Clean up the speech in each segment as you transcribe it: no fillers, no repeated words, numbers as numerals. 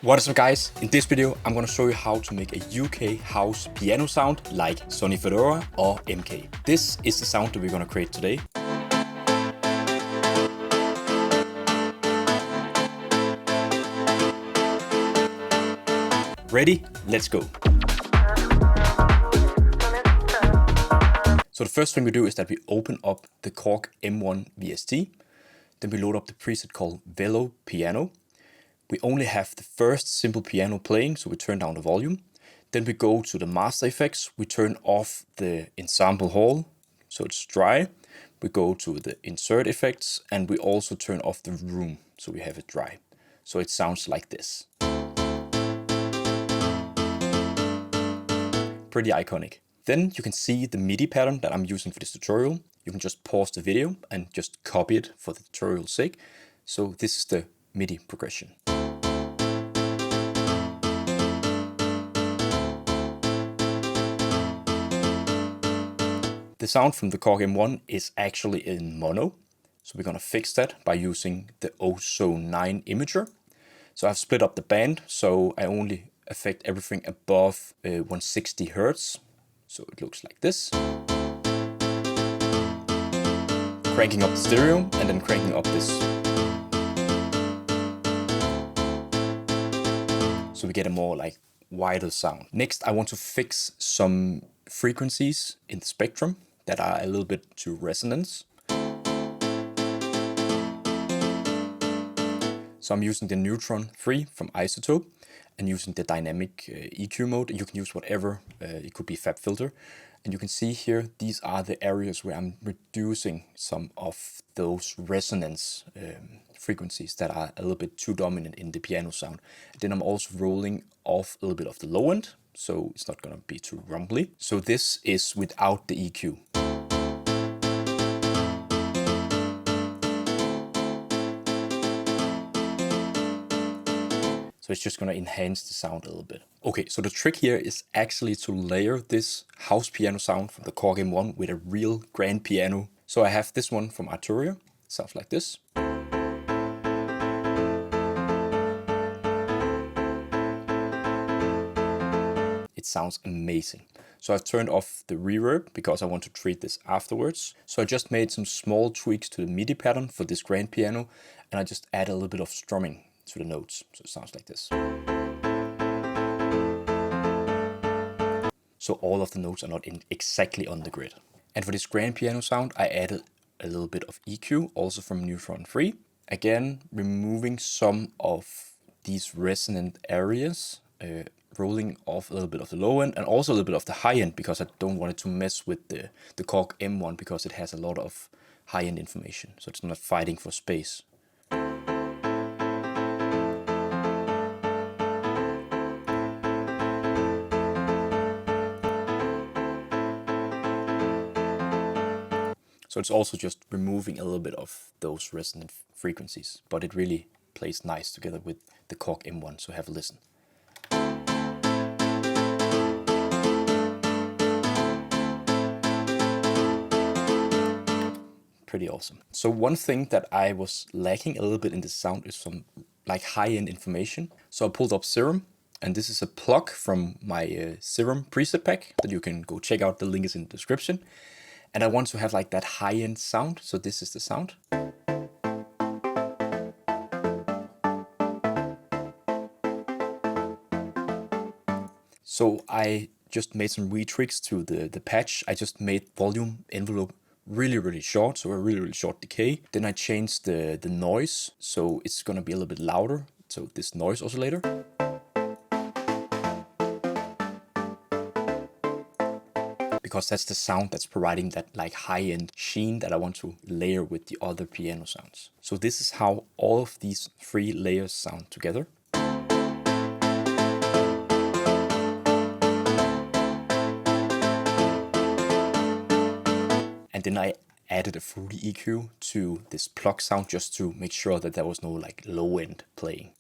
What is up guys? In this video I'm gonna show you how to make a UK house piano sound like Sonny Fodera or MK. This is the sound that we're gonna create today. Ready? Let's go! So the first thing we do is that we open up the Korg M1 VST. Then we load up the preset called LÄMMERFYR. We only have the first simple piano playing, so we turn down the volume. Then we go to the master effects. We turn off the ensemble hall, so it's dry. We go to the insert effects, and we also turn off the room, so we have it dry. So it sounds like this. Pretty iconic. Then you can see the MIDI pattern that I'm using for this tutorial. You can just pause the video and just copy it for the tutorial's sake. So this is the MIDI progression. The sound from the Korg M1 is actually in mono. So we're gonna fix that by using the Ozone 9 imager. So I've split up the band, so I only affect everything above 160 Hertz. So it looks like this. Cranking up the stereo and then cranking up this. So we get a more like wider sound. Next, I want to fix some frequencies in the spectrum that are a little bit too resonance. So I'm using the Neutron 3 from Isotope and using the dynamic EQ mode. You can use whatever, it could be FabFilter. And you can see here, these are the areas where I'm reducing some of those resonance frequencies that are a little bit too dominant in the piano sound. And then I'm also rolling off a little bit of the low end, so it's not gonna be too rumbly. So this is without the EQ. So it's just gonna enhance the sound a little bit. Okay, so the trick here is actually to layer this house piano sound from the Korg M1 with a real grand piano. So I have this one from Arturia, sounds like this. It sounds amazing. So I've turned off the reverb because I want to treat this afterwards. So I just made some small tweaks to the MIDI pattern for this grand piano, and I just add a little bit of strumming to the notes, so it sounds like this. So all of the notes are not exactly on the grid. And for this grand piano sound, I added a little bit of EQ, also from Neutron 3. Again, removing some of these resonant areas, rolling off a little bit of the low end and also a little bit of the high end, because I don't want it to mess with the Korg M1 because it has a lot of high end information, so it's not fighting for space. So it's also just removing a little bit of those resonant frequencies, but it really plays nice together with the Korg M1, so have a listen. Pretty awesome. So one thing that I was lacking a little bit in the sound is some like high-end information. So I pulled up Serum, and this is a pluck from my Serum preset pack that you can go check out. The link is in the description. And I want to have like that high-end sound, so this is the sound. So I just made some retweaks to the patch. I just made volume envelope really short, so a really short decay. Then I changed the noise, so it's gonna be a little bit louder. So this noise oscillator. Because that's the sound that's providing that like high-end sheen that I want to layer with the other piano sounds. So this is how all of these three layers sound together. And then I added a fruity EQ to this pluck sound just to make sure that there was no like low end playing.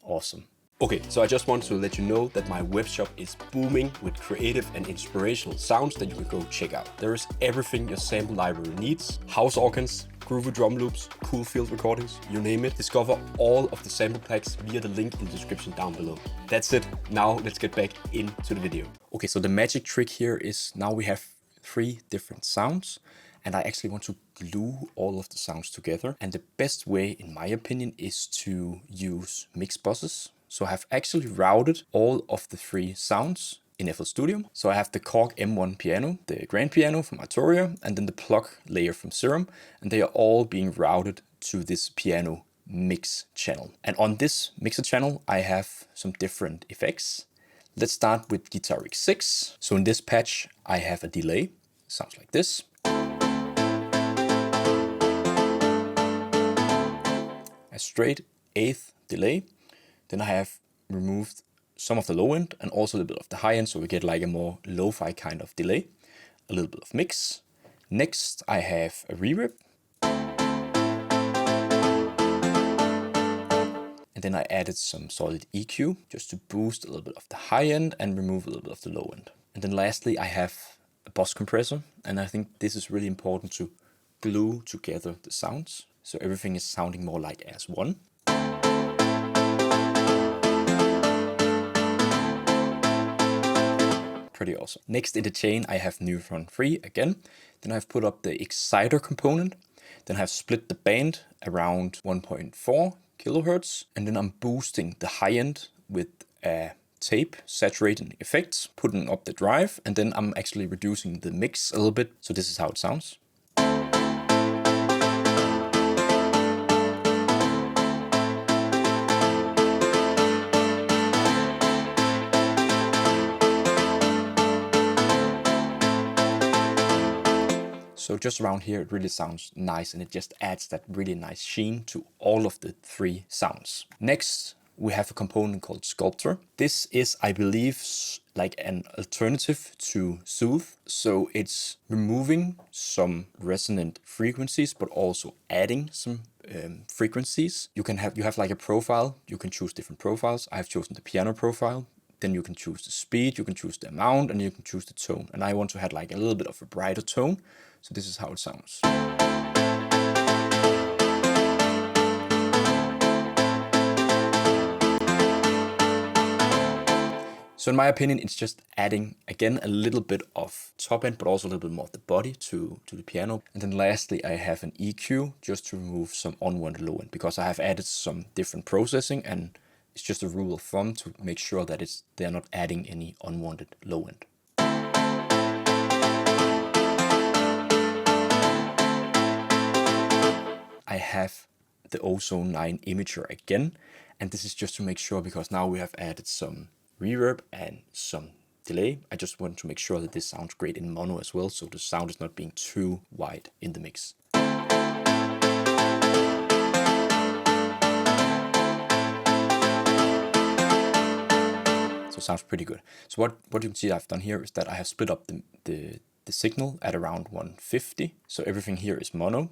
Awesome. Okay, so I just want to let you know that my web shop is booming with creative and inspirational sounds that you can go check out. There is everything your sample library needs: house organs, groovy drum loops, cool field recordings, you name it. Discover all of the sample packs via the link in the description down below. That's it. Now let's get back into the video. Okay, so the magic trick here is now we have 3 different sounds, and I actually want to glue all of the sounds together. And the best way, in my opinion, is to use mix buses. So I have actually routed all of the 3 sounds in FL Studio. So I have the Korg M1 Piano, the grand piano from Arturia, and then the pluck layer from Serum, and they are all being routed to this piano mix channel. And on this mixer channel, I have some different effects. Let's start with Guitar Rig 6. So in this patch, I have a delay. Sounds like this. A straight 8th delay. Then I have removed some of the low end and also a little bit of the high end, so we get like a more lo-fi kind of delay. A little bit of mix. Next, I have a reverb. And then I added some solid EQ just to boost a little bit of the high end and remove a little bit of the low end. And then lastly, I have a bus compressor, and I think this is really important to glue together the sounds, so everything is sounding more like as one. Pretty awesome. Next in the chain, I have Neutron 3 again. Then I've put up the exciter component. Then I've split the band around 1.4 kilohertz, and then I'm boosting the high end with a tape saturating effects, putting up the drive, and then I'm actually reducing the mix a little bit. So this is how it sounds. So just around here, it really sounds nice, and it just adds that really nice sheen to all of the 3 sounds. Next, we have a component called Sculptor. This is, I believe, like an alternative to Soothe. So it's removing some resonant frequencies, but also adding some frequencies. You have like a profile. You can choose different profiles. I've chosen the piano profile. Then you can choose the speed, you can choose the amount, and you can choose the tone. And I want to have like a little bit of a brighter tone. So this is how it sounds. So in my opinion, it's just adding, again, a little bit of top end, but also a little bit more of the body to the piano. And then lastly, I have an EQ just to remove some unwanted low end, because I have added some different processing, and it's just a rule of thumb to make sure that they're not adding any unwanted low end. I have the Ozone 9 imager again, and this is just to make sure, because now we have added some reverb and some delay. I just want to make sure that this sounds great in mono as well, so the sound is not being too wide in the mix. So it sounds pretty good. So what you can see I've done here is that I have split up the signal at around 150. So everything here is mono.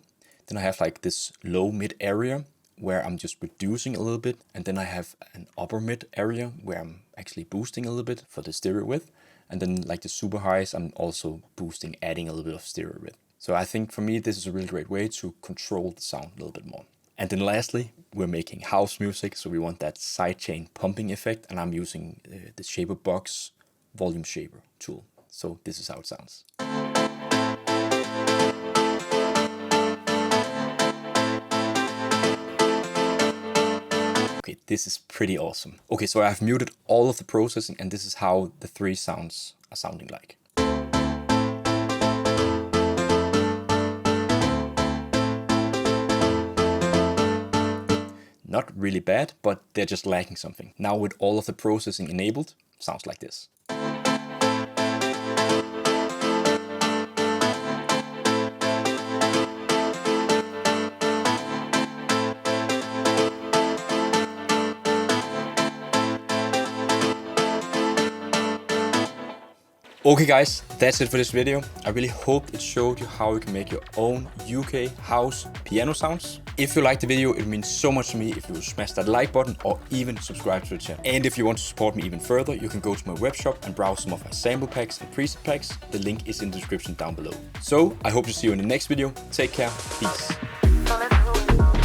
Then I have like this low mid area where I'm just reducing a little bit, and then I have an upper mid area where I'm actually boosting a little bit for the stereo width, and then like the super highs I'm also boosting, adding a little bit of stereo width. So I think for me this is a really great way to control the sound a little bit more. And then lastly, we're making house music, so we want that sidechain pumping effect, and I'm using the Shaper Box volume shaper tool. So this is how it sounds. Okay, this is pretty awesome. Okay, so I've muted all of the processing, and this is how the 3 sounds are sounding like. Not really bad, but they're just lacking something. Now with all of the processing enabled, sounds like this. Okay guys, that's it for this video. I really hope it showed you how you can make your own UK house piano sounds. If you liked the video, it means so much to me if you will smash that like button or even subscribe to the channel. And if you want to support me even further, you can go to my web shop and browse some of my sample packs and preset packs. The link is in the description down below. So I hope to see you in the next video. Take care, peace. So let's do it.